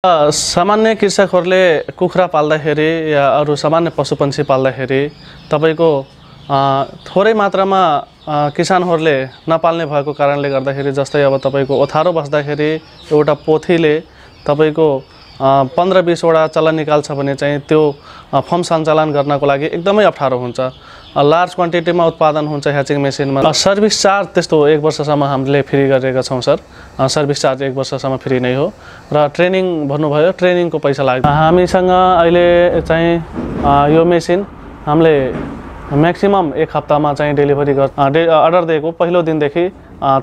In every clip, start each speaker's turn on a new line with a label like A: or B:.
A: सामान्य कृषकहरूले कुखुरा पाल्दाखेरि या अरू सामान्य पशुपक्षी पाल्दाखेरि तपाईको थोरै मात्रामा किसानहरूले नपाल्ने भएको कारणले गर्दाखेरि जस्तै अब तपाईको ओथारो बस्दाखेरि एउटा पोथीले तपाईको 15-20 वटा चल्ला निकाल्छ भने चाहिँ त्यो फर्म सञ्चालन गर्नको लागि एकदमै अप्ठ्यारो हुन्छ। लार्ज क्वान्टिटीमा उत्पादन हुन्छ ह्याचिङ मेसिनमा। सर्भिस चार्ज त्यस्तो 1 वर्षसम्म हामीले फ्री गरेका छौं सर। सर्भिस चार्ज 1 वर्षसम्म फ्री नै हो र ट्रेनिङ भन्नुभयो ट्रेनिङको पैसा लाग्छ। हामीसँग अहिले चाहिँ यो मेसिन हामीले म्याक्सिमम 1 हप्तामा चाहिँ डेलिभरी अर्डर दिएको पहिलो दिनदेखि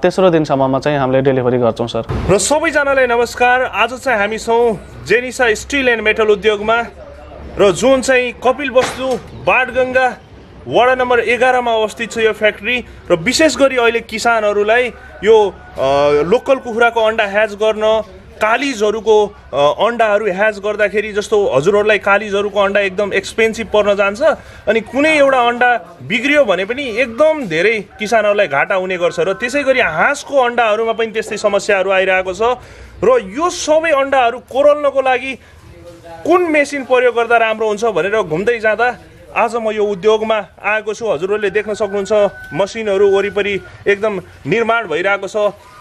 A: तेस्रो दिनसम्ममा चाहिँ हामीले डेलिभरी गर्छौं सर।
B: र सबैजनालाई नमस्कार। आज चाहिँ हामी छौं जेनिसा स्टिल एन्ड मेटल उद्योगमा र जुन चाहिँ कपिलवस्तु बाणगंगा वडा नम्बर 11 मा अवस्थित छ यो फ्याक्ट्री। र विशेष गरी अहिले किसानहरूलाई यो लोकल कुखुराको अन्डा ह्याच गर्न कालिजहरुको अन्डाहरू ह्याच गर्दाखेरि जस्तो हजुरहरूलाई कालिजहरुको अन्डा एकदम एक्सपेन्सिभ पर्न जान्छ अनि कुनै एउटा अन्डा बिग्रियो भने पनि एकदम धेरै किसानहरूलाई घाटा हुने गर्छ। र त्यसैगरी हाँसको अन्डाहरूमा पनि त्यस्तै समस्याहरू आइरहेको छ। र यो सबै अन्डाहरू कोरल्नको लागि कुन मेसिन प्रयोग गर्दा राम्रो हुन्छ भनेर घुम्दै जाँदा आज म यो उद्योगमा आएको छु। हजुरहरूले देख्न सक्नुहुन्छ मसिनहरू वरिपरि एकदम निर्माण भइरहेको छ।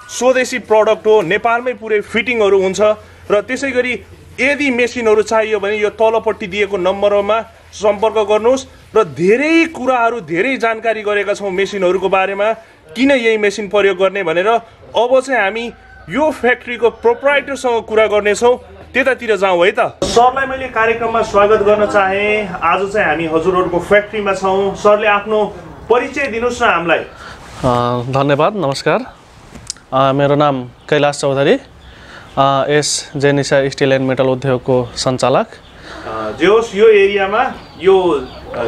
B: स्वदेशी प्रोडक्ट हो, नेपालमै पुरै फिटिङहरू हुन्छ। र त्यसैगरी यदि मेसिनहरू चाहियो भने यो तलपट्टि दिएको नम्बरमा सम्पर्क गर्नुहोस्। र धेरै कुराहरू धेरै जानकारी गरेका छौं मेसिनहरूको बारेमा, किन यही मेसिन प्रयोग गर्ने भनेर। अब चाहिँ हामी यो फ्याक्ट्रीको प्रोप्राइटरसँग कुरा गर्नेछौं। त्यतातिर जाउँ है त। सरलाई मैले कार्यक्रममा स्वागत गर्न चाहे। आज चाहिँ हामी हजुरहरूको फ्याक्ट्रीमा छौं। सरले आफ्नो परिचय दिनुस् न हामीलाई।
A: धन्यवाद, नमस्कार। मेरो नाम Kailash Chaudhary, S Jenisa steel and metal उद्योगको सञ्चालक।
B: जे होस् यो एरियामा यो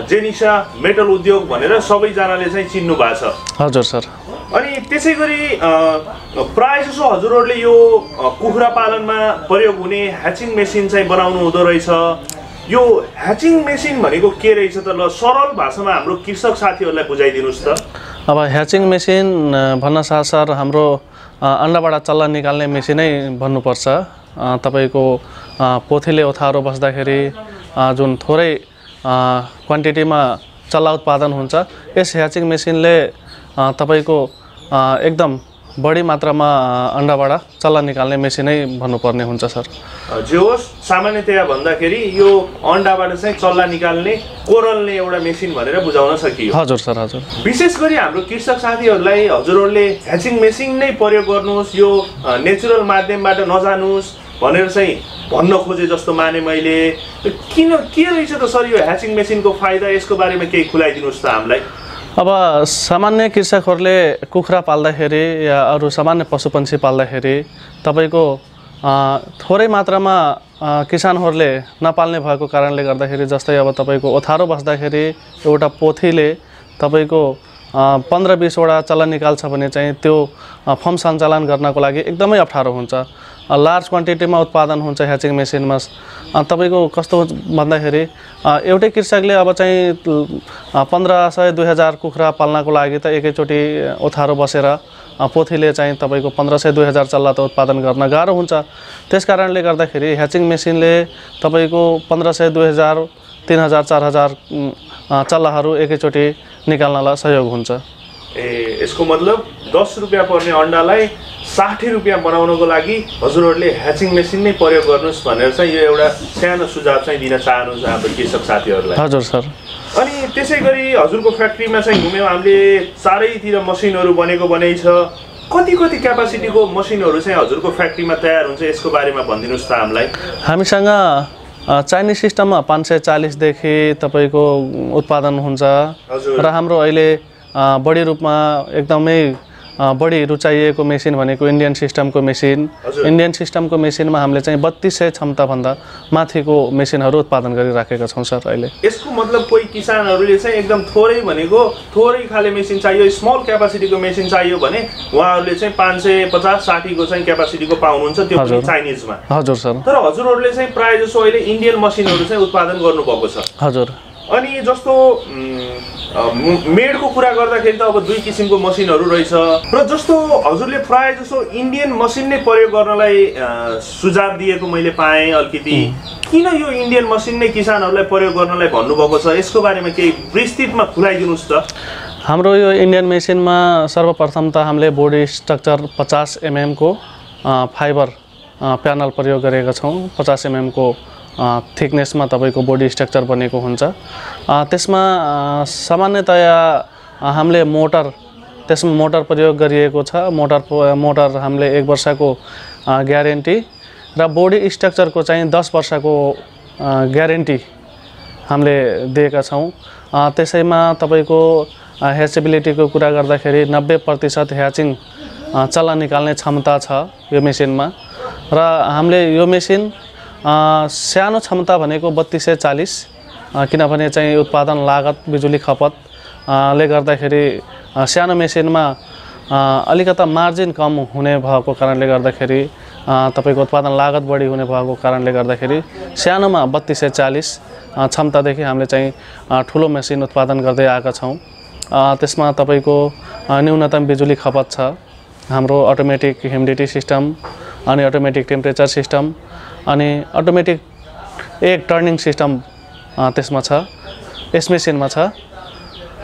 B: जेनिसा मेटल उद्योग भनेर सबैजनाले चाहिँ चिन्नु भएको छ।
A: हजुर सर।
B: अनि त्यसैगरी प्राय जसो हजुरहरूले यो कुखुरा पालनमा प्रयोग हुने ह्याचिङ मेसिन चाहिँ बनाउनु हुँदो रहेछ। यो ह्याचिङ मेसिन भनेको के रहेछ त? ल सरल भाषामा हाम्रो कृषक साथीहरूलाई बुझाइदिनुस् त।
A: अब ह्याचिङ मेसिन भन्न साथ सर हाम्रो अन्डाबाट चल्ला निकाल्ने मेसिनै भन्नुपर्छ। तपाईको पोथीले ओथारो बस्दाखेरि जुन थोरै क्वान्टिटीमा चल्ला उत्पादन हुन्छ, यस ह्याचिङ मेसिनले तपाईको एकदम बढी मात्रामा अन्डाबाट चल्ला निकाल्ने मेसिनै भन्नुपर्ने हुन्छ सर।
B: जे होस् सामान्यतया भन्दाखेरि यो अन्डाबाट चाहिँ चल्ला निकाल्ने कोरल्ने एउटा मेसिन भनेर बुझाउन सकियो।
A: हजुर सर, हजुर।
B: विशेष गरी हाम्रो कृषक साथीहरूलाई हजुरहरूले ह्याचिङ मेसिन नै प्रयोग गर्नुहोस्, यो नेचुरल माध्यमबाट नजानुहोस् भनेर चाहिँ भन्न खोजे जस्तो माने मैले। किन के रहेछ त सर यो ह्याचिङ मेसिनको फाइदा? यसको बारेमा केही खुलाइदिनुस् त हामीलाई।
A: अब सामान्य कृषकहरूले कुखुरा पाल्दाखेरि या अरू सामान्य पशुपक्षी पाल्दाखेरि तपाईको थोरै मात्रामा किसानहरूले नपाल्ने भएको कारणले गर्दाखेरि जस्तै अब तपाईको ओथारो बस्दाखेरि एउटा पोथीले तपाईको 15-20 वटा चल्ला निकाल्छ भने चाहिँ त्यो फर्म सञ्चालन गर्नको लागि एकदमै अप्ठ्यारो हुन्छ। लार्ज क्वान्टिटीमा उत्पादन हुन्छ ह्याचिङ मेसिनमा। तपाईको कस्तो भन्दाखेरि एउटै कृषकले अब चाहिँ 1500-2000 कुखुरा पाल्नको लागि त एकैचोटि ओथारो बसेर पोथीले चाहिँ तपाईको 1500-2000 चल्ला त उत्पादन गर्न गाह्रो हुन्छ। त्यसकारणले गर्दाखेरि ह्याचिङ मेसिनले तपाईको 1500-2000 3000 4000 चल्लाहरू एकैचोटि निकाल्नलाई सहयोग हुन्छ।
B: यसको मतलब 10 रुपैयाँ पर्ने अन्डालाई 60 रुपैयाँ बनाउनको लागि हजुरहरूले ह्याचिङ मेसिन नै प्रयोग गर्नुहोस् भनेर चाहिँ यो एउटा सानो सुझाव चाहिँ दिन चाहनुहुन्छ हाम्रो कृषक साथीहरूलाई।
A: हजुर सर।
B: अनि त्यसैगरी हजुरको फ्याक्ट्रीमा चाहिँ घुम्यौँ हामीले, चारैतिर मसिनहरू बनेको बनै छ। कति क्यापासिटीको मसिनहरू चाहिँ हजुरको फ्याक्ट्रीमा तयार हुन्छ यसको बारेमा भनिदिनुस् त हामीलाई।
A: हामीसँग चाइनिज सिस्टममा 540 देखि तपाईको उत्पादन हुन्छ। र हाम्रो अहिले बढी रूपमा एकदमै बढी रुचाइएको मेसिन भनेको इन्डियन सिस्टमको मेसिन। इन्डियन सिस्टमको मेसिनमा हामीले चाहिँ 3200 क्षमता भन्दा माथिको मेसिनहरू उत्पादन गरिराखेका छौं सर अहिले।
B: यसको मतलब कोही किसानहरूले चाहिँ एकदम थोरै भनेको थोरै खाले मेसिन चाहियो, स्मल क्यापासिटीको मेसिन चाहियो भने उहाँहरूले चाहिँ 550-60 को चाहिँ क्यापासिटीको पाउनुहुन्छ, त्यो पनि चाइनिजमा।
A: हजुर सर।
B: तर हजुरहरूले चाहिँ प्राय जसो अहिले इन्डियन मसिनहरू चाहिँ उत्पादन गर्नुभएको छ।
A: हजुर।
B: अनि जस्तो मेडको कुरा गर्दाखेरि त अब दुई किसिमको मसिनहरू रहेछ र जस्तो हजुरले प्राय जसो इन्डियन मसिन नै प्रयोग गर्नलाई सुझाव दिएको मैले पाएँ अलिकति किन यो इन्डियन मसिन नै किसानहरूलाई प्रयोग गर्नलाई भन्नुभएको छ यसको बारेमा केही विस्तृतमा खुलाइदिनुहोस् त
A: हाम्रो यो इन्डियन मेसिनमा सर्वप्रथम त हामीले बॉडी स्ट्रक्चर 50 mm को फाइबर प्यानल प्रयोग गरेका छौँ 50 mm को थिकनेसमा तपाईको बॉडी स्ट्रक्चर बनेको हुन्छ त्यसमा सामान्यतया हामीले त्यसमा मोटर प्रयोग गरिएको छ मोटर हामीले 1 वर्षको ग्यारेन्टी र बॉडी स्ट्रक्चरको चाहिँ 10 वर्षको ग्यारेन्टी हामीले दिएका छौँ त्यसैमा तपाईको ह्याचेबिलिटीको कुरा गर्दाखेरि 90% ह्याचिङ चल्ला निकाल्ने क्षमता छ यो मेसिनमा र हामीले यो मेसिन सानो क्षमता भनेको 3240 किनभने चाहिँ उत्पादन लागत बिजुली खपत ले गर्दाखेरि सानो मेसिनमा अलिकता मार्जिन कम हुने भएको कारणले गर्दाखेरि तपाईको उत्पादन लागत बढी हुने भएको कारणले गर्दाखेरि सानोमा 3240 क्षमतादेखि हामीले चाहिँ ठुलो मेसिन उत्पादन गर्दै आएका छौँ त्यसमा तपाईको न्यूनतम बिजुली खपत छ हाम्रो अटोमेटिक ह्युमिडिटी सिस्टम अनि अटोमेटिक टेम्परेचर सिस्टम अनि अटोमेटिक एक टर्निङ सिस्टम त्यसमा छ यस मेसिनमा छ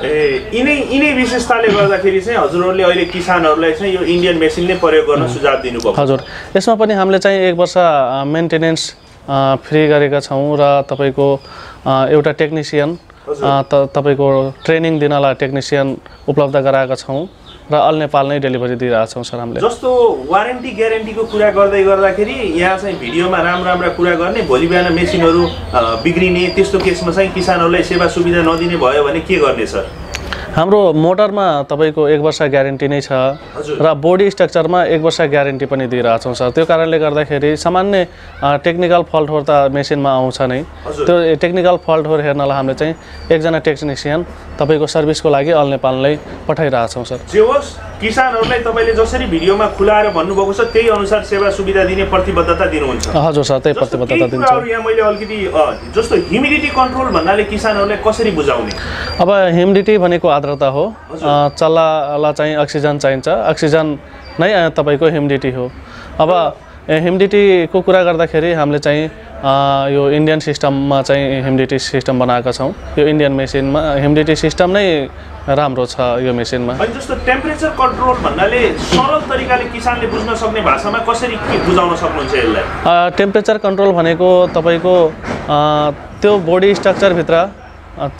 B: यिनै विशेषताले गर्दाखेरि चाहिँ हजुरहरूले अहिले किसानहरूलाई चाहिँ यो इन्डियन मेसिन नै प्रयोग गर्न सुझाव दिनुभयो
A: हजुर यसमा पनि हामीले चाहिँ 1 वर्ष मेन्टेनेन्स फ्री गरेका छौँ र तपाईको एउटा टेक्निशियन तपाईको ट्रेनिङ दिनलाई टेक्निशियन उपलब्ध गराएका छौँ र अल नेपाल नै डेलिभरी दिइरहेका छौँ सर हामीले
B: जस्तो वारेन्टी ग्यारेन्टीको कुरा गर्दै गर्दाखेरि यहाँ चाहिँ भिडियोमा राम्रा कुरा गर्ने भोलि बिहान मेसिनहरू बिग्रिने त्यस्तो केसमा चाहिँ किसानहरूलाई सेवा सुविधा नदिने भयो भने के गर्ने सर
A: हाम्रो मोटरमा तपाईको 1 वर्ष ग्यारेन्टी नै छ र बॉडी स्ट्रक्चरमा 1 वर्ष ग्यारेन्टी पनि दिइरहेका छौँ सर त्यो कारणले गर्दाखेरि सामान्य टेक्निकल फल्टहरू त मेसिनमा आउँछ नै त्यो टेक्निकल फल्टहरू हेर्नलाई हामीले चाहिँ एकजना टेक्निशियन तपाईको सर्भिसको लागि अल नेपाललाई पठाइरहेका छौँ सर
B: जे होस् किसानहरूलाई तपाईले जसरी भिडियोमा खुलाएर भन्नुभएको छ त्यही अनुसार सेवा सुविधा दिने प्रतिबद्धता दिनुहुन्छ
A: हजुर सर त्यही प्रतिबद्धता दिन्छौँ
B: यहाँ मैले अलिकति जस्तो ह्युमिडिटी कन्ट्रोल भन्नाले किसानहरूलाई कसरी बुझाउने
A: अब ह्युमिडिटी भनेको आर्द्रता हो चल्लालाई चाहिँ अक्सिजन चाहिन्छ अक्सिजन नै तपाईको ह्युमिडिटी हो अब ह्युमिडिटीको कुरा गर्दाखेरि हामीले चाहिँ यो इन्डियन सिस्टममा चाहिँ ह्युमिडिटी सिस्टम बनाएका छौँ यो इन्डियन मेसिनमा ह्युमिडिटी सिस्टम नै राम्रो छ यो मेसिनमा
B: अनि जस्तो टेम्परेचर कन्ट्रोल भन्नाले सरल तरिकाले किसानले बुझ्न सक्ने भाषामा कसरी बुझाउन सक्नुहुन्छ यसलाई
A: टेम्परेचर कन्ट्रोल भनेको तपाईको त्यो बॉडी स्ट्रक्चर भित्र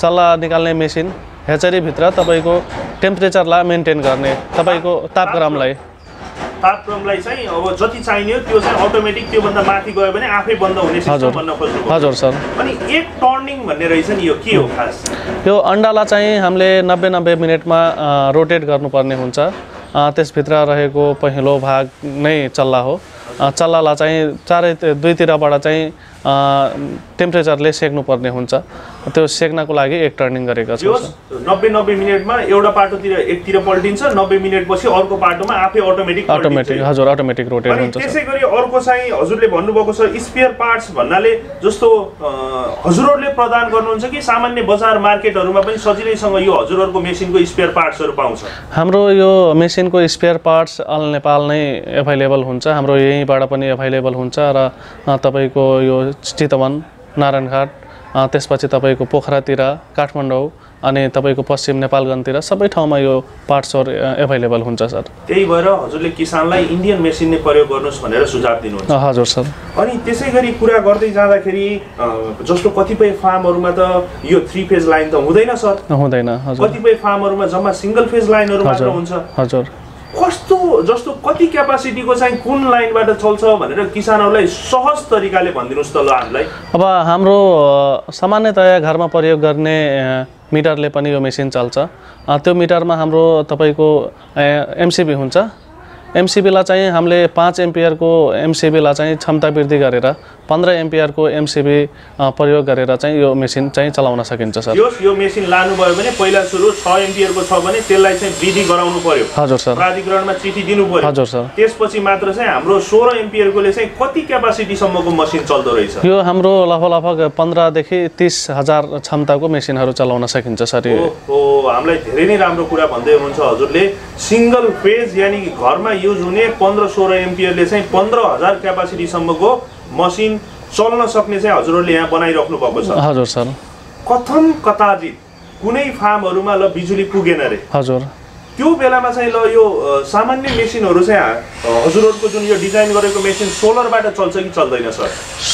A: चल्ला निकाल्ने मेसिन ह्याचरी भित्र तपाईको टेम्परेचरलाई मेन्टेन गर्ने तपाईको तापक्रमलाई
B: चाहिँ अब जति चाहिने हो त्यो चाहिँ अटोमेटिक त्यो भन्दा माथि गयो भने आफै बन्द हुने सिस्टम भन्न खोज्नु
A: हजुर सर
B: अनि एक टर्निङ भन्ने रहेछ नि यो के हो खास
A: यो अन्डालाई चाहिँ हामीले 90 मिनेटमा रोटेट गर्नुपर्ने हुन्छ त्यसभित्र रहेको पहिलो भाग नै चल्ला हो चल्लालाई चाहिँ चारै दुईतिरबाट चाहिँ टेम्परेचरले सेक्नुपर्ने हुन्छ त्यो सेक्नको लागि एक टर्निङ गरेका छौँ
B: 90 मिनेटमा एउटा पाटोतिर एकतिर पल्टिन्छ 90 मिनेटपछि अर्को पाटोमा आफै अटोमेटिक
A: हजुर अटोमेटिक रोटेट हुन्छ
B: त्यसैगरी अर्को चाहिँ हजुरले भन्नुभएको छ स्पेयर पार्ट्स भन्नाले जस्तो हजुरहरूले प्रदान गर्नुहुन्छ कि सामान्य बजार मार्केटहरुमा पनि सजिलैसँग यो हजुरहरूको मेसिनको स्पेयर पार्ट्सहरु पाउँछ
A: हाम्रो यो मेसिनको स्पेयर पार्ट्स अल नेपाल नै अवेलेबल हुन्छ हाम्रो यहीँबाट पनि अवेलेबल हुन्छ र तपाईको यो चितवन नारायणघाट त्यसपछि तपाईको पोखरातिर काठमाडौँ अनि तपाईको पश्चिम नेपालगञ्जतिर सबै ठाउँमा यो पार्ट्सहरु अवेलेबल हुन्छ सर
B: त्यही भएर हजुरले किसानलाई इन्डियन मेसिन नै प्रयोग गर्नुस् भनेर सुझाव दिनुहुन्छ
A: हजुर सर
B: अनि त्यसैगरी कुरा गर्दै जाँदाखेरि जस्तो कतिपय फार्महरुमा त यो 3 फेज लाइन त हुँदैन सर
A: हुँदैन हजुर
B: कतिपय फार्महरुमा जम्मा सिंगल फेज लाइनहरु मात्र हुन्छ
A: हजुर
B: कस्तो जस्तो कति क्यापासिटीको चाहिँ कुन लाइनबाट चल्छ भनेर किसानहरुलाई सहज तरिकाले भनिदिनुस् त ल हामीलाई
A: अब हाम्रो सामान्यतया घरमा प्रयोग गर्ने मिटरले पनि यो मेसिन चल्छ त्यो मिटरमा हाम्रो तपाईको एमसीबी हुन्छ एमसीबी लाई चाहिँ हामीले 5 एम्पियर को एमसीबी लाई चाहिँ क्षमता वृद्धि गरेर 15 एम्पियरको एमसिबी प्रयोग गरेर चाहिँ यो मेसिन चाहिँ चलाउन सकिन्छ सर।
B: यो मेसिन लानुभयो भने पहिला सुरु 6 एम्पियरको छ भने त्यसलाई चाहिँ वृद्धि गराउनु पर्यो।
A: हजुर सर।
B: प्राधिकरणमा चिठी दिनु पर्यो।
A: हजुर सर।
B: त्यसपछि मात्र चाहिँ हाम्रो 16 एम्पियरकोले चाहिँ कति क्यापासिटी सम्मको मसिन चल्दो रहेछ?
A: यो हाम्रो लगभग 15 देखि 30 हजार क्षमताको मेसिनहरू चलाउन सकिन्छ सर।
B: ओहो, हामीलाई धेरै नै राम्रो कुरा भन्दै हुनुहुन्छ हजुरले। सिंगल फेज यानी कि घरमा युज हुने 15-16 एम्पियरले चाहिँ 15,000 क्यापासिटी सम्मको मसिन चल्न सक्ने चाहिँ हजुरहरूले यहाँ बनाइराख्नु भएको छ।
A: हजुर सर।
B: कथम कताजित कुनै फार्महरूमा ल बिजुली पुगेन रे।
A: हजुर।
B: त्यो बेलामा चाहिँ ल यो सामान्य मेसिनहरू चाहिँ हजुरहरूको जुन यो डिजाइन गरेको मेसिन सोलरबाट चल्छ कि चल्दैन सर?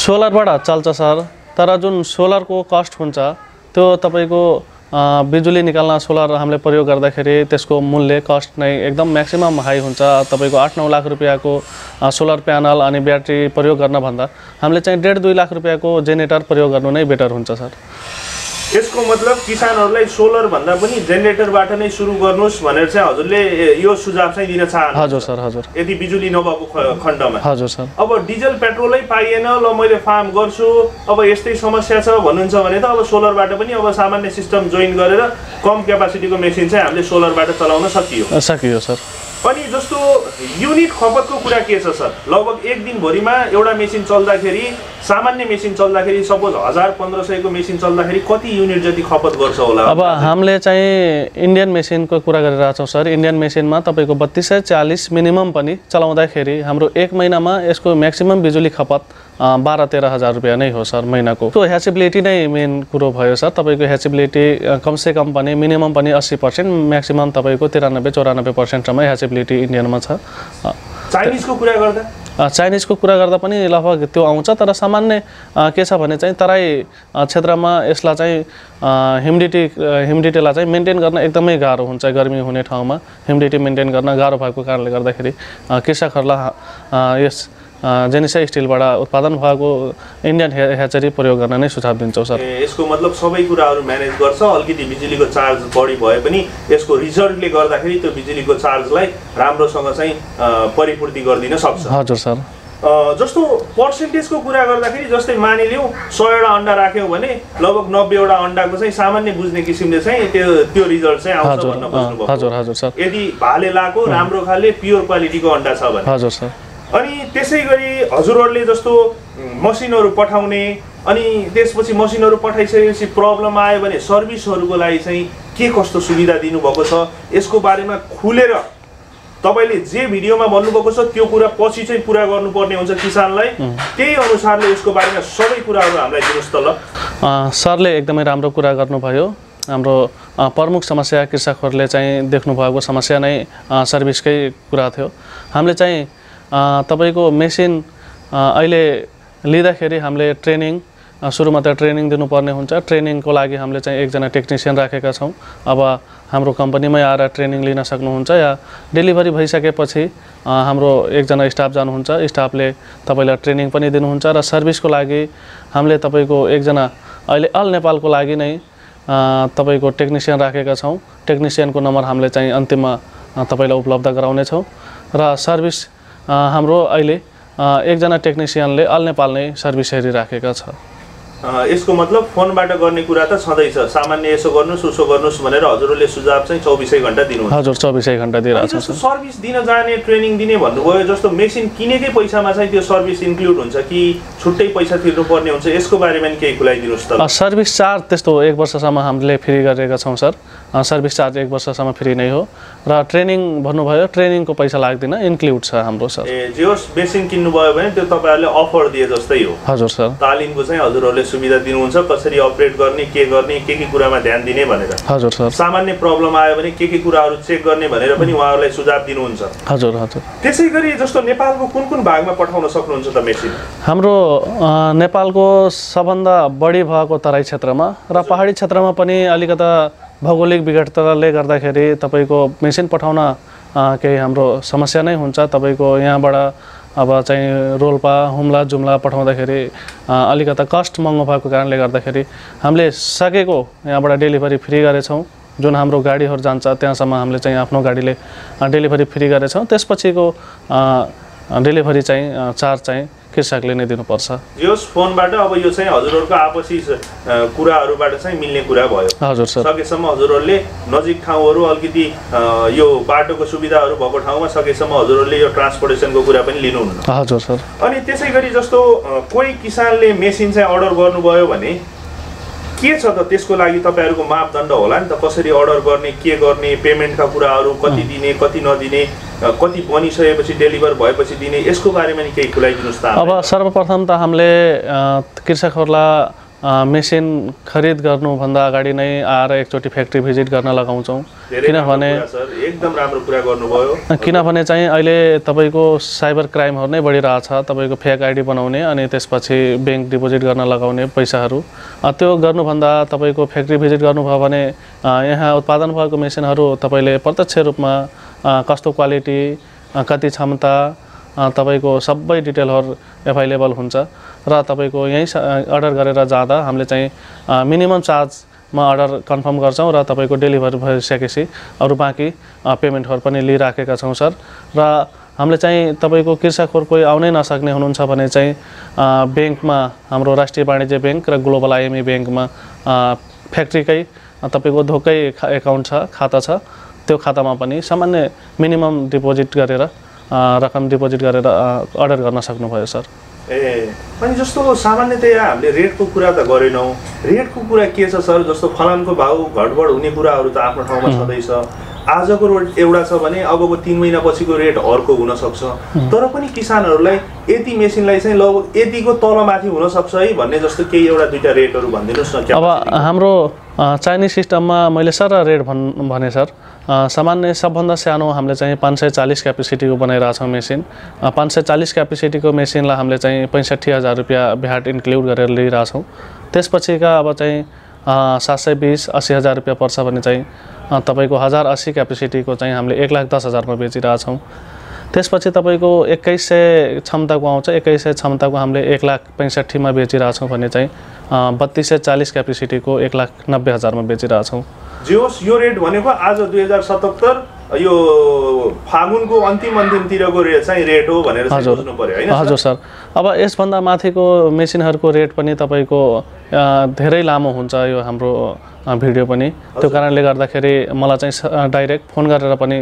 A: सोलरबाट चल्छ सर, तर जुन सोलरको कस्ट हुन्छ त्यो तपाईको बिजुली निकाल्न सोलर हामीले प्रयोग गर्दाखेरि त्यसको मूल्य कस्ट नै एकदम म्याक्सिमम हाई हुन्छ। तपाईको 8-9 लाख रुपैयाँको सोलर प्यानल अनि ब्याट्री प्रयोग गर्न भन्दा हामीले चाहिँ 1.5-2 लाख रुपैयाँको जेनेरेटर प्रयोग गर्नु नै बेटर हुन्छ सर।
B: यसको मतलब किसानहरूलाई सोलर भन्दा पनि जेनेरेटरबाट नै सुरु गर्नुस् भनेर चाहिँ हजुरले यो सुझाव चाहिँ दिन चाहनुहुन्छ?
A: हजुर सर। हजुर।
B: यदि बिजुली नभएको खण्डमा।
A: हजुर सर।
B: अब डिजल पेट्रोलै पाइएन, ल मैले फार्म गर्छु, अब यस्तै समस्या छ भन्नुहुन्छ भने त अब सोलरबाट पनि अब सामान्य सिस्टम जोइन गरेर कम क्यापासिटीको मेसिन चाहिँ हामीले सोलरबाट चलाउन सकियो
A: सर।
B: अनि जस्तो युनिट खपतको कुरा के छ सर? लगभग एक दिनभरिमा एउटा मेसिन चल्दाखेरि, सामान्य मेसिन चल्दाखेरि, सपोज 1000-1500 को मेसिन चल्दाखेरि कति युनिट जति खपत गर्छ होला?
A: अब हामीले चाहिँ इन्डियन मेसिनको कुरा गरिरहेका छौँ सर। इन्डियन मेसिनमा तपाईँको 3240 मिनिमम पनि चलाउँदाखेरि हाम्रो एक महिनामा यसको म्याक्सिमम बिजुली खपत 12-13 हजार रुपियाँ नै हो सर महिनाको। त्यो ह्याचेबिलिटी नै मेन कुरो भयो सर। तपाईँको ह्याचेबिलिटी कमसे कम पनि मिनिमम पनि 80%, म्याक्सिमम तपाईँको 93-94% सम्म ह्याचेबिलिटी इन्डियनमा छ।
B: चाइनिजको कुरा गर्दा?
A: चाइनिजको कुरा गर्दा पनि लगभग त्यो आउँछ, तर सामान्य के छ भने चाहिँ तराई क्षेत्रमा यसलाई चाहिँ ह्युमिडिटीलाई चाहिँ मेन्टेन गर्न एकदमै गाह्रो हुन्छ। गर्मी हुने ठाउँमा ह्युमिडिटी मेन्टेन गर्न गाह्रो भएको कारणले गर्दाखेरि कृषकहरूलाई यस जेनिसा स्टिलबाट उत्पादन भएको इन्डियन ह्याचरी प्रयोग गर्न नै सुझाव दिन्छौँ सर।
B: यसको मतलब सबै कुराहरू म्यानेज गर्छ। अलिकति बिजुलीको चार्ज बढी भए पनि यसको रिजल्टले गर्दाखेरि त्यो बिजुलीको चार्जलाई राम्रोसँग चाहिँ परिपूर्ति गरिदिन सक्छ।
A: हजुर सर।
B: जस्तो पर्सेन्टेजको कुरा गर्दाखेरि जस्तै मानिलिउँ 100 वटा अन्डा राख्यौँ भने लगभग 90 वटा अन्डाको चाहिँ सामान्य बुझ्ने किसिमले चाहिँ त्यो रिजल्ट चाहिँ आउँछ भन्न बुझ्नुभयो?
A: हजुर। हजुर सर।
B: यदि भाले लाको राम्रो खाले प्योर क्वालिटीको अन्डा छ भने।
A: हजुर सर।
B: अनि त्यसै गरी हजुरहरूले जस्तो मसिनहरू पठाउने अनि त्यसपछि मसिनहरू पठाइसकेपछि प्रब्लम आयो भने सर्भिसहरूको लागि चाहिँ के कस्तो सुविधा दिनुभएको छ? यसको बारेमा खुलेर तपाईले जे भिडियोमा भन्नुभएको छ त्यो कुरा पछि चाहिँ पुरा गर्नुपर्ने हुन्छ किसानलाई। त्यही अनुसारले यसको बारेमा सबै कुराहरू हामीलाई दिनुहोस् त ल।
A: सरले एकदमै राम्रो कुरा गर्नुभयो। हाम्रो प्रमुख समस्या कृषकहरूले चाहिँ देख्नु भएको समस्या नै सर्भिसकै कुरा थियो। हामीले चाहिँ तपाईको मेसिन अहिले लिँदाखेरि हामीले ट्रेनिङ सुरुमा त ट्रेनिङ दिनुपर्ने हुन्छ। ट्रेनिङको लागि हामीले चाहिँ एकजना टेक्निसियन राखेका छौँ। अब हाम्रो कम्पनीमै आएर ट्रेनिङ लिन सक्नुहुन्छ या डेलिभरी भइसकेपछि हाम्रो एकजना स्टाफ जानुहुन्छ। स्टाफले तपाईँलाई ट्रेनिङ पनि दिनुहुन्छ र सर्भिसको लागि हामीले तपाईँको एकजना अहिले अल नेपालको लागि नै तपाईँको टेक्निसियन राखेका छौँ। टेक्निसियनको नम्बर हामीले चाहिँ अन्तिममा तपाईँलाई उपलब्ध गराउनेछौँ र सर्भिस हाम्रो अहिले एकजना टेक्निसियनले अल नेपाल नै सर्भिस हेरिराखेका छ।
B: यसको मतलब फोनबाट गर्ने कुरा त छँदैछ, सामान्य यसो गर्नुस् उसो गर्नुस् भनेर हजुरहरूले सुझाव चाहिँ 24 घण्टा दिनुहुन्छ?
A: हजुर 24 घण्टा दिइरहेको छ।
B: सर्भिस दिन जाने ट्रेनिङ दिने भन्नुभयो, जस्तो मेसिन किनेकै पैसामा चाहिँ त्यो सर्भिस इन्क्लुड हुन्छ कि छुट्टै पैसा तिर्नुपर्ने हुन्छ? यसको बारेमा नि केही खुलाइदिनुहोस् त।
A: सर्भिस चार्ज त्यस्तो 1 वर्षसम्म हामीले फ्री गरेका छौँ सर। सर्भिस चार्ज 1 वर्षसम्म फ्री नै हो र ट्रेनिङ भन्नुभयो ट्रेनिङको पैसा लाग्दैन, इन्क्लुड छ हाम्रो सर।
B: जे होस् मेसिन किन्नुभयो भने त्यो तपाईँहरूले अफर दिए जस्तै हो?
A: हजुर सर।
B: तालिमको चाहिँ हजुरहरूले सुविधा दिनुहुन्छ, कसरी अपरेट गर्ने, के कुरामा ध्यान दिने भनेर?
A: हजुर सर।
B: सामान्य प्रब्लम आयो भने के कुराहरू चेक गर्ने भनेर पनि उहाँहरूलाई सुझाव दिनुहुन्छ?
A: हजुर। हजुर।
B: त्यसै गरी जस्तो नेपालको कुन भागमा पठाउन सक्नुहुन्छ त मेसिन?
A: हाम्रो नेपालको सबभन्दा बढी भएको तराई क्षेत्रमा र पहाडी क्षेत्रमा पनि अलिकता भौगोलिक विघटताले गर्दाखेरि तपाईँको मेसिन पठाउन केही हाम्रो समस्या नै हुन्छ। तपाईँको यहाँबाट अब चाहिँ रोल्पा हुम्ला जुम्ला पठाउँदाखेरि अलिकता कस्ट महँगो भएको कारणले गर्दाखेरि हामीले सकेको यहाँबाट डेलिभरी फ्री गरेछौँ। जुन हाम्रो गाडीहरू जान्छ त्यहाँसम्म हामीले चाहिँ आफ्नो गाडीले डेलिभरी फ्री गरेछौँ। त्यसपछिको डेलिभरी चाहिँ चार्ज चाहिँ कृषकले नै दिनुपर्छ।
B: यस फोनबाट अब यो चाहिँ हजुरहरूको आपसी कुराहरूबाट चाहिँ मिल्ने कुरा भयो।
A: हजुर सर।
B: सकेसम्म हजुरहरूले नजिक ठाउँहरू अलिकति यो बाटोको सुविधाहरू भएको ठाउँमा सकेसम्म हजुरहरूले यो ट्रान्सपोर्टेसनको कुरा पनि लिनुहुन्न।
A: हजुर सर।
B: अनि त्यसै गरी जस्तो कोही किसानले मेसिन चाहिँ अर्डर गर्नुभयो भने के छ त त्यसको लागि तपाईँहरूको मापदण्ड होला नि त, कसरी अर्डर गर्ने, के गर्ने, पेमेन्टका कुराहरू कति दिने, कति नदिने, कति बनिसकेपछि डेलिभर भएपछि दिने, यसको बारेमा नि केही खुलाइदिनुहोस् त।
A: अब सर्वप्रथम त हामीले कृषकहरूलाई मेसिन खरिद गर्नुभन्दा अगाडि नै आएर एकचोटि फ्याक्ट्री भिजिट गर्न लगाउँछौँ, किनभने
B: एकदम राम्रो कुरा गर्नुभयो।
A: किनभने चाहिँ अहिले तपाईँको साइबर क्राइमहरू नै बढिरहेछ, तपाईँको फेक आइडी बनाउने अनि त्यसपछि ब्याङ्क डिपोजिट गर्न लगाउने पैसाहरू, त्यो गर्नुभन्दा तपाईँको फ्याक्ट्री भिजिट गर्नुभयो भने यहाँ उत्पादन भएको मेसिनहरू तपाईँले प्रत्यक्ष रूपमा कस्तो क्वालिटी, कति क्षमता, तपाईँको सबै डिटेलहरू एभाइलेबल हुन्छ र तपाईँको यहीँ अर्डर गरेर जाँदा हामीले चाहिँ मिनिमम चार्जमा अर्डर कन्फर्म गर्छौँ र तपाईँको डेलिभरी भइसकेपछि अरू बाँकी पेमेन्टहरू पनि लिइराखेका छौँ सर। र हामीले चाहिँ तपाईँको कृषकहरू कोही आउनै नसक्ने हुनुहुन्छ भने चाहिँ ब्याङ्कमा हाम्रो राष्ट्रिय वाणिज्य ब्याङ्क र ग्लोबल आइएमई ब्याङ्कमा फ्याक्ट्रीकै तपाईँको धोकै एकाउन्ट छ, खाता छ, त्यो खातामा पनि सामान्य मिनिमम डिपोजिट गरेर रकम डिपोजिट गरेर अर्डर गर्न सक्नुभयो सर।
B: अनि जस्तो सामान्यतया हामीले रेटको कुरा त गरेनौँ, रेटको कुरा के छ सर? जस्तो फलामको भाउ घटबड हुने कुराहरू त आफ्नो ठाउँमा छँदैछ, आजको रेट एउटा छ भने अबको 3 महिनापछिको रेट अर्को हुनसक्छ, तर पनि किसानहरूलाई यति मेसिनलाई चाहिँ लगभग यतिको तलमाथि हुनसक्छ है भन्ने जस्तो केही एउटा दुईवटा रेटहरू भनिदिनुहोस् न।
A: अब हाम्रो चाइनिज सिस्टममा मैले सर रेट भने सर, सामान्य सबभन्दा सानो हामीले चाहिँ 540 क्यापेसिटीको बनाइरहेछौँ मेसिन। 540 क्यापेसिटीको मेसिनलाई हामीले चाहिँ 65,000 रुपियाँ भ्याट इन्क्लुड गरेर लिइरहेछौँ। त्यसपछिका अब चाहिँ 720-80,000 रुपियाँ पर्छ भने चाहिँ तपाईँको 1080 क्यापेसिटीको चाहिँ हामीले 1,10,000मा बेचिरहेछौँ। त्यसपछि तपाईँको 2100 क्षमताको आउँछ, 2100 क्षमताको हामीले 1,65,000मा बेचिरहेछौँ भने चाहिँ 3240 क्यापेसिटीको 1,90,000मा बेचिरहेछौँ।
B: जियोस् यो रेट भनेको आज 2077 यो फागुनको अन्तिमतिरको रेट चाहिँ रेट हो भनेर बुझ्नु पर्यो हैन?
A: हजुर सर। अब यसभन्दा माथिको मेसिनहरूको रेट पनि तपाईँको धेरै लामो हुन्छ यो हाम्रो भिडियो पनि, त्यो कारणले गर्दाखेरि मलाई चाहिँ डाइरेक्ट फोन गरेर पनि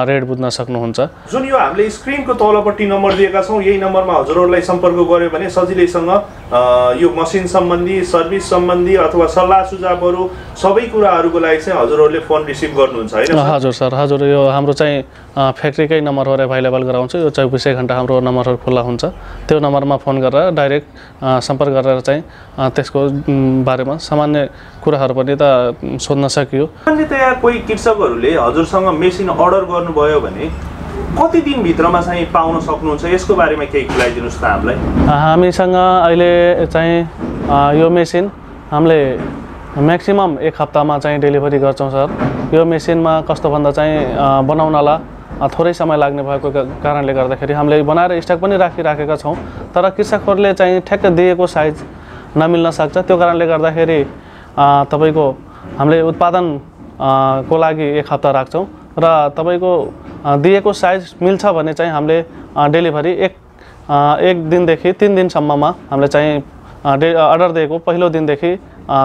A: रेट बुझ्न सक्नुहुन्छ।
B: जुन यो हामीले स्क्रिनको तलपट्टि नम्बर दिएका छौँ, यही नम्बरमा हजुरहरूलाई सम्पर्क गर्यो भने सजिलैसँग यो मसिन सम्बन्धी, सर्भिस सम्बन्धी अथवा सल्लाह सुझावहरू सबै कुराहरूको लागि चाहिँ हजुरहरूले फोन रिसिभ गर्नुहुन्छ हैन?
A: हजुर सर। हजुर, यो हाम्रो चाहिँ फ्याक्ट्रीकै नम्बरहरू एभाइलेबल गराउँछु, यो 24 घण्टा हाम्रो नम्बरहरू खुल्ला हुन्छ, त्यो नम्बरमा फोन गरेर डाइरेक्ट सम्पर्क गरेर चाहिँ त्यसको बारेमा सामान्य कुराहरू पनि त सोध्न सकियो।
B: सामान्यतया कोही कृषकहरूले हजुरसँग मेसिन अर्डर गर्नुभयो भने कति दिनभित्रमा चाहिँ पाउन सक्नुहुन्छ, यसको बारेमा केही खुलाइदिनुहोस् त हामीलाई।
A: हामीसँग अहिले चाहिँ यो मेसिन हामीले म्याक्सिमम 1 हप्तामा चाहिँ डेलिभरी गर्छौँ सर। यो मेसिनमा कस्तो भन्दा चाहिँ बनाउनलाई थोरै समय लाग्ने भएको कारणले गर्दाखेरि हामीले बनाएर स्टक पनि राखिराखेका छौँ, तर कृषकहरूले चाहिँ ठ्याक्क दिएको साइज नमिल्न सक्छ, त्यो कारणले गर्दाखेरि तपाईँको हामीले उत्पादन को लागि 1 हप्ता राख्छौँ र तपाईँको दिएको साइज मिल्छ भने चाहिँ हामीले डेलिभरी एक दिनदेखि 3 दिनसम्ममा हामीले चाहिँ अर्डर दिएको पहिलो दिनदेखि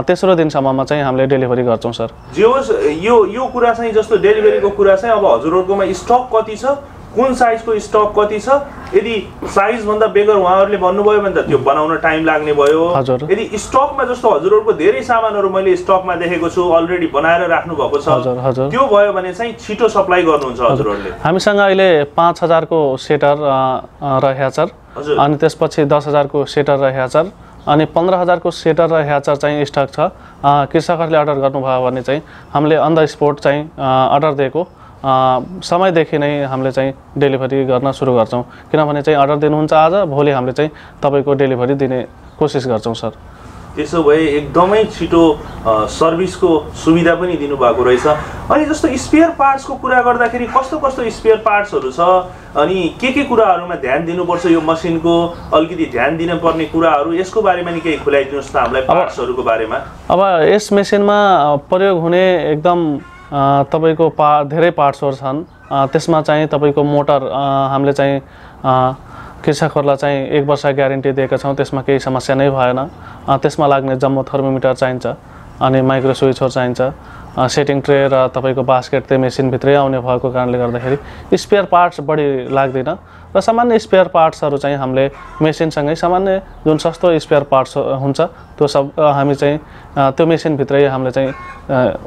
A: तेस्रो दिनसम्ममा चाहिँ हामीले डेलिभरी गर्छौँ सर।
B: यो कुरा चाहिँ जस्तो डेलिभरीको कुरा चाहिँ अब हजुरहरूकोमा स्टक कति छ, कुन साइजको स्टक कति छ, यदि साइजभन्दा बेगर उहाँहरूले भन्नुभयो भने त त्यो बनाउन टाइम लाग्ने भयो। यदि स्टकमा जस्तो हजुरहरूको धेरै सामानहरू मैले स्टकमा देखेको छु अलरेडी बनाएर राख्नु भएको छ, त्यो भयो भने चाहिँ छिटो सप्लाई गर्नुहुन्छ हजुरहरूले?
A: हामीसँग अहिले 5,000 को सेटर र ह्याचर, अनि त्यसपछि 10,000 को सेटर र ह्याचर, अनि 15,000 को सेटर र ह्याचर चाहिँ स्टक छ। कृषकहरूले अर्डर गर्नुभयो भने चाहिँ हामीले अन द स्पोट चाहिँ अर्डर दिएको समयदेखि नै हामीले चाहिँ डेलिभरी गर्न सुरु गर्छौँ, किनभने चाहिँ अर्डर दिनुहुन्छ आज, भोलि हामीले चाहिँ तपाईँको डेलिभरी दिने कोसिस गर्छौँ सर।
B: त्यसो भए एकदमै छिटो सर्भिसको सुविधा पनि दिनुभएको रहेछ। अनि जस्तो स्पेयर पार्ट्सको कुरा गर्दाखेरि कस्तो कस्तो स्पेयर पार्ट्सहरू छ, अनि के कुराहरूमा ध्यान दिनुपर्छ यो मसिनको, अलिकति ध्यान दिनुपर्ने कुराहरू, यसको बारेमा नि केही खुलाइदिनुहोस् त हामीलाई पार्ट्सहरूको बारेमा।
A: अब यस मेसिनमा प्रयोग हुने एकदम तपाईँको धेरै पार्ट्सहरू छन्। त्यसमा चाहिँ तपाईँको मोटर हामीले चाहिँ कृषकहरूलाई चाहिँ 1 वर्ष ग्यारेन्टी दिएका छौँ। त्यसमा केही समस्या नै भएन। त्यसमा लाग्ने जम्मो थर्मोमिटर चाहिन्छ अनि माइक्रो स्विचहरू चाहिन्छ। सेटिङ ट्रे र तपाईँको बास्केट चाहिँ मेसिनभित्रै आउने भएको कारणले गर्दाखेरि स्पेयर पार्ट्स बढी लाग्दैन र सामान्य स्पेयर पार्ट्सहरू चाहिँ हामीले मेसिनसँगै सामान्य जुन सस्तो स्पेयर पार्ट्स हुन्छ त्यो सब हामी चाहिँ त्यो मेसिनभित्रै हामीले चाहिँ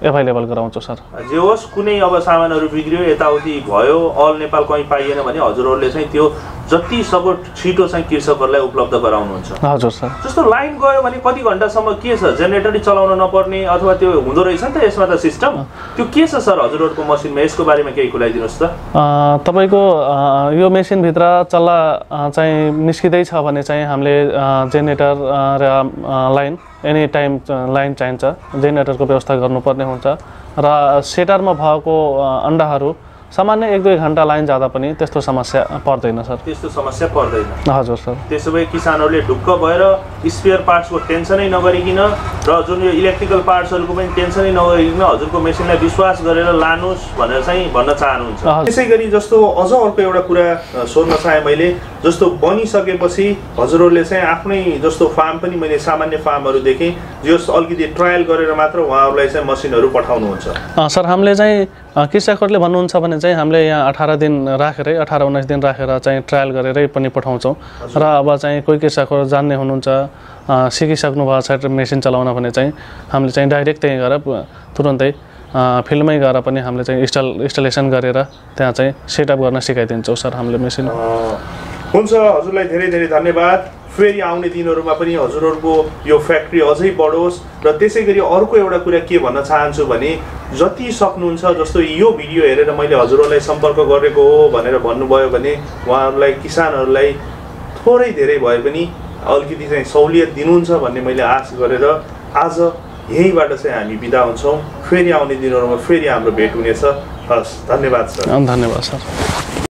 A: एभाइलेबल गराउँछौँ सर।
B: जे होस् कुनै अब सामानहरू बिग्रियो यताउति भयो अल नेपाल कहीँ पाइएन भने हजुरहरूले चाहिँ त्यो जति सक्दो छिटो चाहिँ कृषकहरूलाई उपलब्ध गराउनुहुन्छ।
A: हजुर सर।
B: जस्तो लाइन गयो भने कति घन्टासम्म के छ जेनेरेटरै चलाउन नपर्ने अथवा त्यो हुँदो रहेछ नि त यसमा त सिस्टम त्यो के छ सर हजुरहरूको मसिनमा यसको बारेमा केही खुलाइदिनुहोस् त।
A: तपाईँको यो मेसिनभित्र चल्ला चाहिँ निस्किँदै छ भने चाहिँ हामीले जेनेरेटर र लाइन एनी टाइम लाइन चाहिन्छ। जेनेरेटरको व्यवस्था गर्नुपर्ने हुन्छ र सेटरमा भएको अन्डाहरू सामान्य 1-2 घन्टा लाइन जाँदा पनि त्यस्तो समस्या पर्दैन सर।
B: त्यस्तो समस्या पर्दैन।
A: हजुर सर।
B: त्यसो भए किसानहरूले ढुक्क भएर स्पेयर पार्ट्सको टेन्सनै नगरिकन र जुन यो इलेक्ट्रिकल पार्ट्सहरूको पनि टेन्सनै नगरिकन हजुरको मेसिनलाई विश्वास गरेर लानुहोस् भनेर चाहिँ भन्न चाहनुहुन्छ। त्यसै गरी जस्तो अझ अर्को एउटा कुरा सोध्न चाहेँ मैले, जस्तो बनिसकेपछि हजुरहरूले चाहिँ आफ्नै जस्तो फार्म पनि मैले सामान्य फार्महरू देखेँ जस अलिकति ट्रायल गरेर मात्र उहाँहरूलाई चाहिँ मसिनहरू पठाउनुहुन्छ।
A: सर हामीले चाहिँ कृषकहरूले भन्नुहुन्छ भने चाहिँ हामीले यहाँ 18 दिन राखेरै 18-19 दिन राखेर चाहिँ ट्रायल गरेरै पनि पठाउँछौँ र अब चाहिँ कोही कृषकहरू जान्ने हुनुहुन्छ सिकिसक्नु भएको छ मेसिन चलाउन भने चाहिँ हामीले चाहिँ डाइरेक्ट त्यहीँ गएर तुरुन्तै फिल्डमै गएर पनि हामीले चाहिँ इन्स्टलेसन गरेर त्यहाँ चाहिँ सेटअप गर्न सिकाइदिन्छौँ सर हामीले मेसिन।
B: हुन्छ हजुरलाई धेरै धेरै धन्यवाद। फेरि आउने दिनहरूमा पनि हजुरहरूको यो फ्याक्ट्री अझै बढोस् र त्यसै गरी अर्को एउटा कुरा के भन्न चाहन्छु भने जति सक्नुहुन्छ जस्तो यो भिडियो हेरेर मैले हजुरहरूलाई सम्पर्क गरेको हो भनेर भन्नुभयो भने उहाँहरूलाई किसानहरूलाई थोरै धेरै भए पनि अलिकति चाहिँ सहुलियत दिनुहुन्छ भन्ने मैले आश गरेर आज यहीँबाट चाहिँ हामी बिदा हुन्छौँ। फेरि आउने दिनहरूमा फेरि हाम्रो भेट हुनेछ। हस्, धन्यवाद सर।
A: धन्यवाद सर।